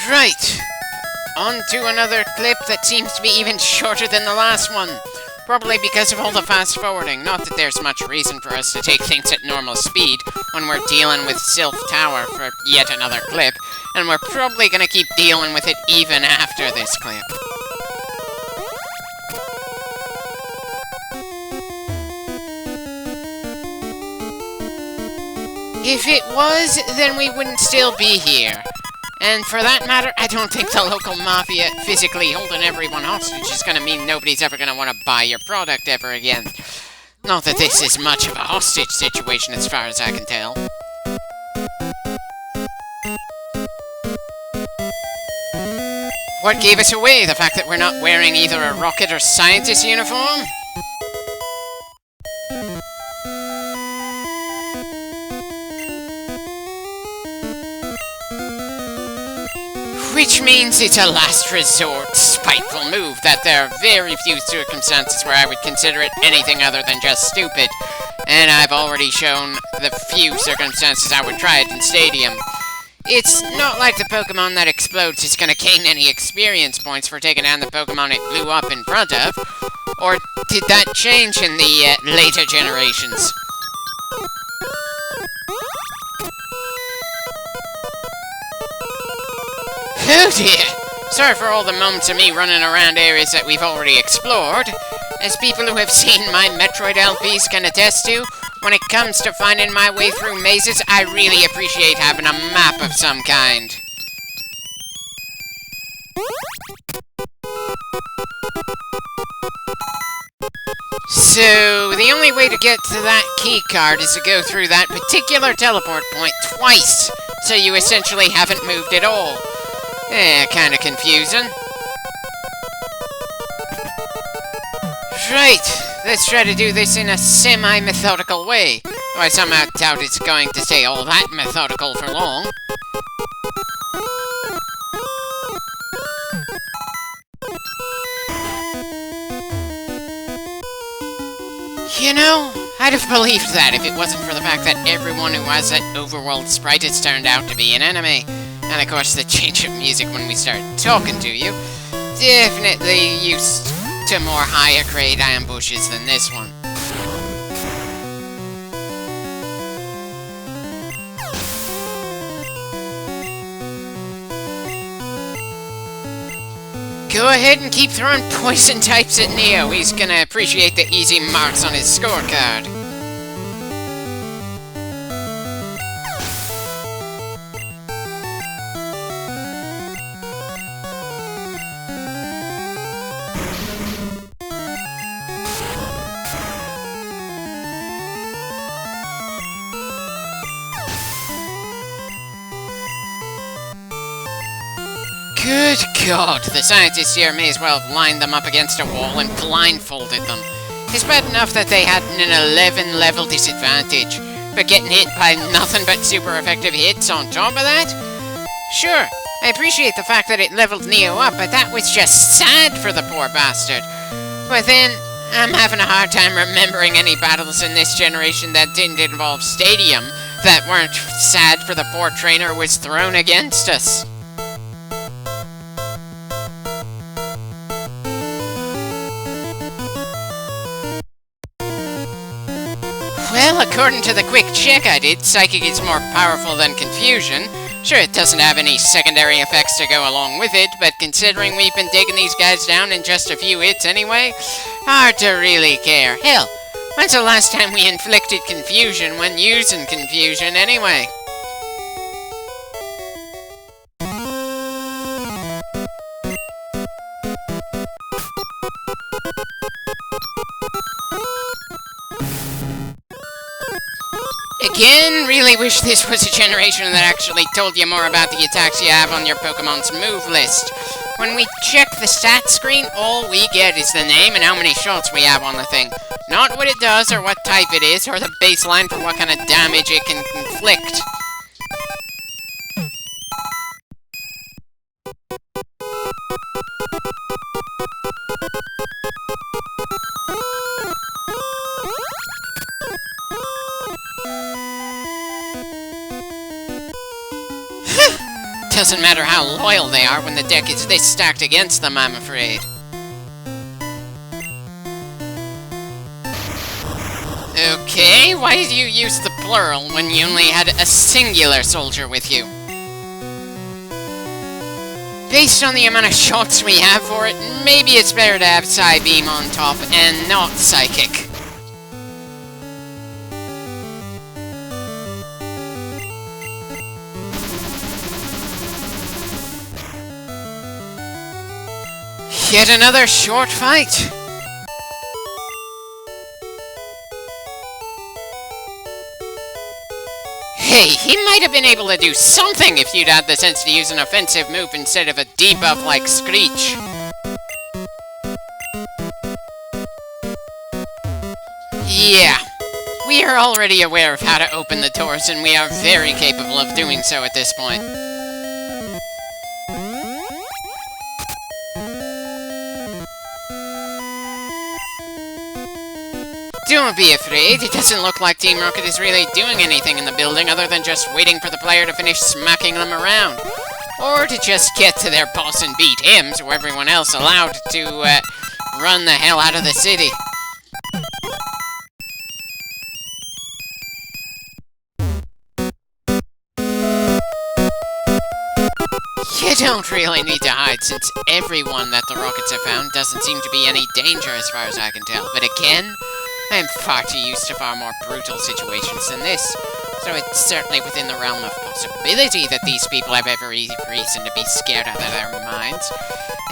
Right. On to another clip that seems to be even shorter than the last one. Probably because of all the fast forwarding. Not that there's much reason for us to take things at normal speed when we're dealing with Sylph Tower for yet another clip, and we're probably gonna keep dealing with it even after this clip. If it was, then we wouldn't still be here. And for that matter, I don't think the local mafia physically holding everyone hostage is gonna mean nobody's ever gonna want to buy your product ever again. Not that this is much of a hostage situation as far as I can tell. What gave us away? The fact that we're not wearing either a rocket or scientist uniform? Which means it's a last resort, spiteful move that there are very few circumstances where I would consider it anything other than just stupid. And I've already shown the few circumstances I would try it in Stadium. It's not like the Pokemon that explodes is gonna gain any experience points for taking down the Pokemon it blew up in front of. Or did that change in the later generations? Oh dear! Sorry for all the moments of me running around areas that we've already explored. As people who have seen my Metroid LPs can attest to, when it comes to finding my way through mazes, I really appreciate having a map of some kind. So, the only way to get to that key card is to go through that particular teleport point twice, so you essentially haven't moved at all. Kinda confusing. Right, let's try to do this in a semi-methodical way. Though I somehow doubt it's going to stay all that methodical for long. You know, I'd have believed that if it wasn't for the fact that everyone who has that overworld sprite has turned out to be an enemy. And of course the change of music when we start talking to you. Definitely used to more higher grade ambushes than this one. Go ahead and keep throwing poison types at Neo. He's gonna appreciate the easy marks on his scorecard. Good God, the scientists here may as well have lined them up against a wall and blindfolded them. It's bad enough that they had an 11-level disadvantage, but getting hit by nothing but super effective hits on top of that? Sure, I appreciate the fact that it leveled Neo up, but that was just sad for the poor bastard. But then, I'm having a hard time remembering any battles in this generation that didn't involve Stadium that weren't sad for the poor trainer who was thrown against us. Well, according to the quick check I did, Psychic is more powerful than Confusion. Sure, it doesn't have any secondary effects to go along with it, but considering we've been digging these guys down in just a few hits anyway, hard to really care. Hell, when's the last time we inflicted Confusion when using Confusion anyway? Again, really wish this was a generation that actually told you more about the attacks you have on your Pokemon's move list. When we check the stats screen, all we get is the name and how many shots we have on the thing. Not what it does, or what type it is, or the baseline for what kind of damage it can inflict. doesn't matter how loyal they are when the deck is this stacked against them, I'm afraid. Okay, why did you use the plural when you only had a singular soldier with you? Based on the amount of shots we have for it, maybe it's better to have Psybeam on top and not Psychic. Yet another short fight. Hey, he might have been able to do something if you'd had the sense to use an offensive move instead of a debuff like Screech. Yeah, we are already aware of how to open the doors, and we are very capable of doing so at this point. Don't be afraid, it doesn't look like Team Rocket is really doing anything in the building other than just waiting for the player to finish smacking them around. Or to just get to their boss and beat him, so everyone else allowed to, run the hell out of the city. You don't really need to hide, since everyone that the Rockets have found doesn't seem to be any danger as far as I can tell. But again, I am far too used to far more brutal situations than this, so it's certainly within the realm of possibility that these people have every reason to be scared out of their minds,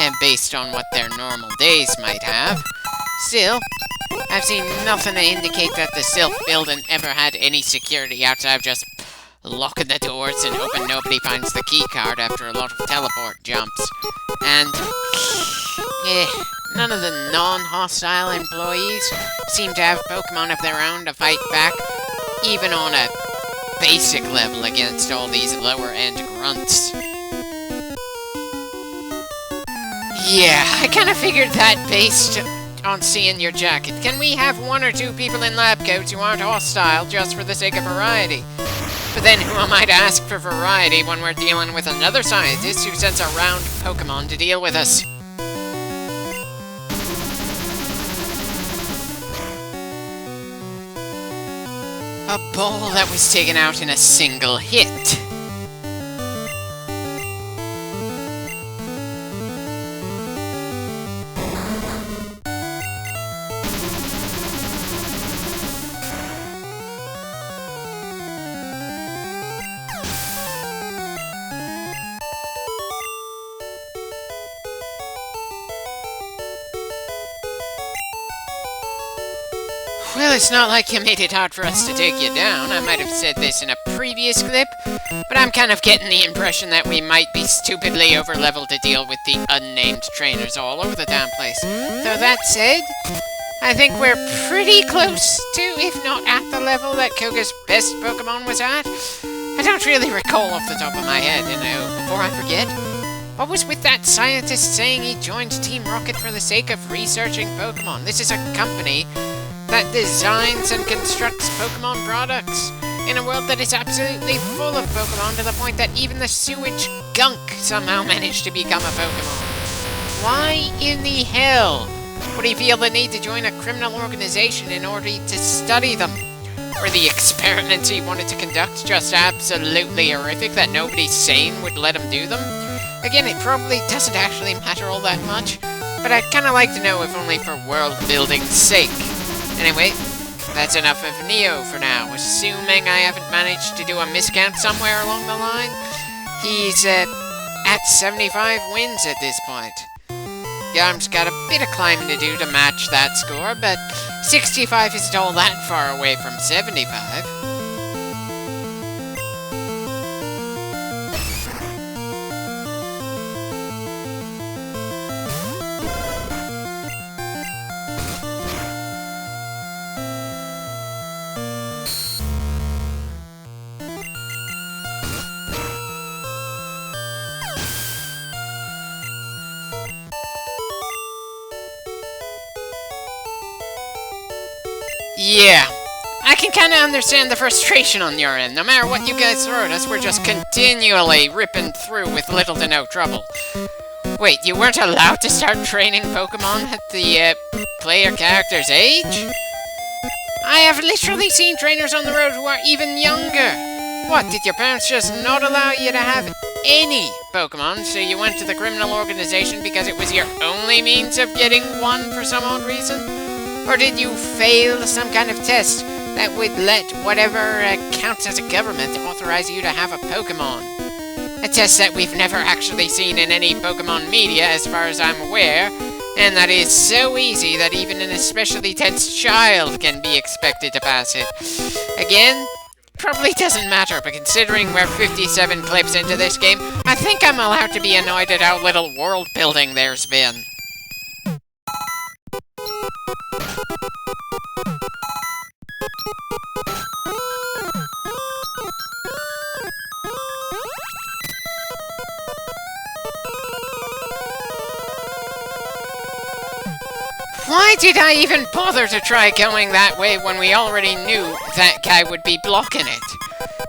and based on what their normal days might have. Still, I've seen nothing to indicate that the Sylph building ever had any security outside of just locking the doors and hoping nobody finds the keycard after a lot of teleport jumps. And none of the non-hostile employees seem to have Pokemon of their own to fight back, even on a basic level against all these lower-end grunts. Yeah, I kinda figured that based on seeing your jacket. Can we have one or two people in lab coats who aren't hostile just for the sake of variety? But then who am I to ask for variety when we're dealing with another scientist who sends a round Pokemon to deal with us? A ball that was taken out in a single hit. Well, it's not like you made it hard for us to take you down. I might have said this in a previous clip, but I'm kind of getting the impression that we might be stupidly over-leveled to deal with the unnamed trainers all over the damn place. Though that said, I think we're pretty close to, if not at the level that Koga's best Pokemon was at. I don't really recall off the top of my head, and before I forget, what was with that scientist saying he joined Team Rocket for the sake of researching Pokemon? This is a company that designs and constructs Pokemon products in a world that is absolutely full of Pokemon to the point that even the sewage gunk somehow managed to become a Pokemon. Why in the hell would he feel the need to join a criminal organization in order to study them? Were the experiments he wanted to conduct just absolutely horrific that nobody sane would let him do them? Again, it probably doesn't actually matter all that much, but I'd kinda like to know if only for world building's sake. Anyway, that's enough of Neo for now. Assuming I haven't managed to do a miscount somewhere along the line, he's at 75 wins at this point. Yarm's got a bit of climbing to do to match that score, but 65 isn't all that far away from 75. Yeah, I can kind of understand the frustration on your end. No matter what you guys throw at us, we're just continually ripping through with little to no trouble. Wait, you weren't allowed to start training Pokemon at the player character's age? I have literally seen trainers on the road who are even younger. What, did your parents just not allow you to have any Pokemon, so you went to the criminal organization because it was your only means of getting one for some odd reason? Or did you fail some kind of test that would let whatever counts as a government authorize you to have a Pokemon? A test that we've never actually seen in any Pokemon media, as far as I'm aware, and that is so easy that even an especially tense child can be expected to pass it. Again, probably doesn't matter, but considering we're 57 clips into this game, I think I'm allowed to be annoyed at how little world building there's been. Why did I even bother to try going that way when we already knew that guy would be blocking it?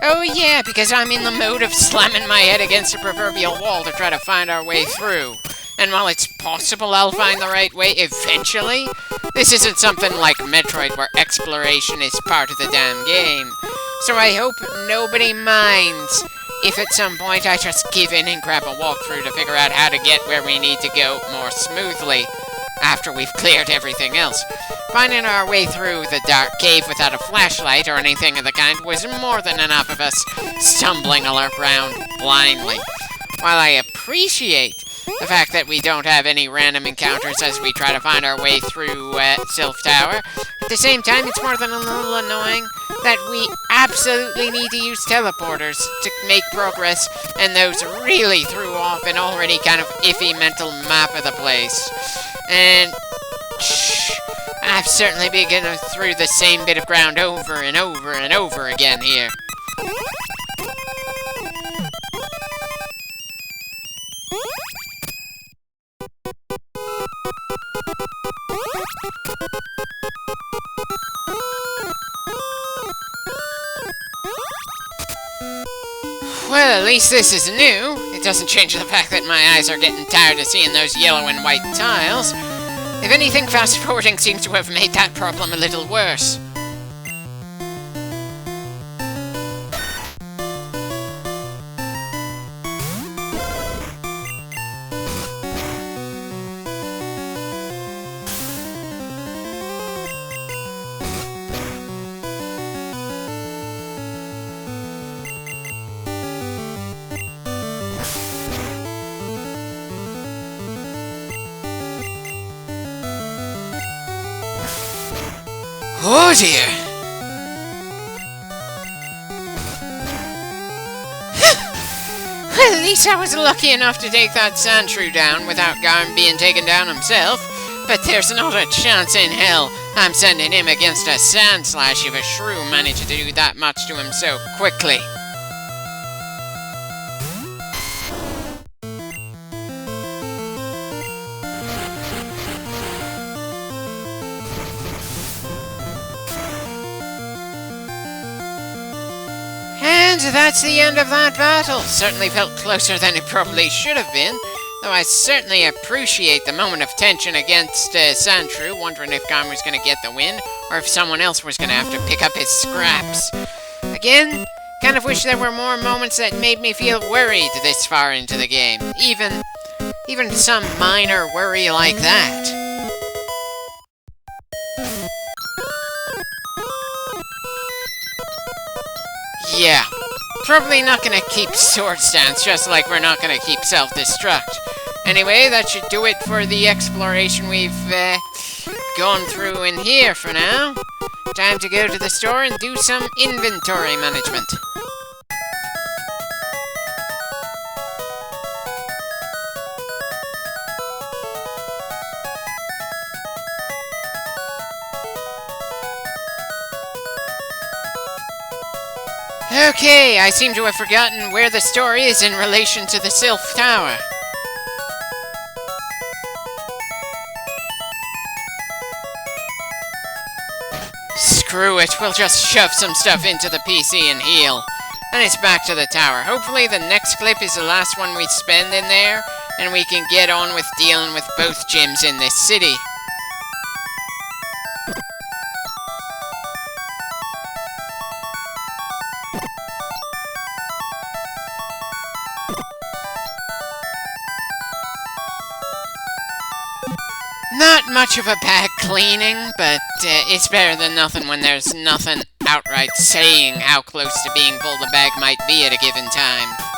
Oh yeah, because I'm in the mode of slamming my head against a proverbial wall to try to find our way through. And while it's possible I'll find the right way eventually, this isn't something like Metroid where exploration is part of the damn game. So I hope nobody minds if at some point I just give in and grab a walkthrough to figure out how to get where we need to go more smoothly after we've cleared everything else. Finding our way through the dark cave without a flashlight or anything of the kind was more than enough of us stumbling around blindly. While I appreciate the fact that we don't have any random encounters as we try to find our way through Silph Tower, at the same time it's more than a little annoying that we absolutely need to use teleporters to make progress, and those really threw off an already kind of iffy mental map of the place. And I've certainly been going through the same bit of ground over and over and over again here. Well, at least this is new. It doesn't change the fact that my eyes are getting tired of seeing those yellow and white tiles. If anything, fast-forwarding seems to have made that problem a little worse. Oh dear! Well, at least I was lucky enough to take that Sandshrew down without Garm being taken down himself. But there's not a chance in hell I'm sending him against a Sandslash if a Shrew managed to do that much to him so quickly. And that's the end of that battle. Certainly felt closer than it probably should have been, though I certainly appreciate the moment of tension against Sandshrew, wondering if Garm was going to get the win, or if someone else was going to have to pick up his scraps. Again, kind of wish there were more moments that made me feel worried this far into the game. Even some minor worry like that. Yeah. Probably not gonna keep Sword Stance, just like we're not gonna keep Self-Destruct. Anyway, that should do it for the exploration we've gone through in here for now. Time to go to the store and do some inventory management. Okay, I seem to have forgotten where the store is in relation to the Silph Tower. Screw it, we'll just shove some stuff into the PC and heal. Then it's back to the tower. Hopefully the next clip is the last one we spend in there, and we can get on with dealing with both gyms in this city. Not much of a bag cleaning, but it's better than nothing when there's nothing outright saying how close to being full the bag might be at a given time.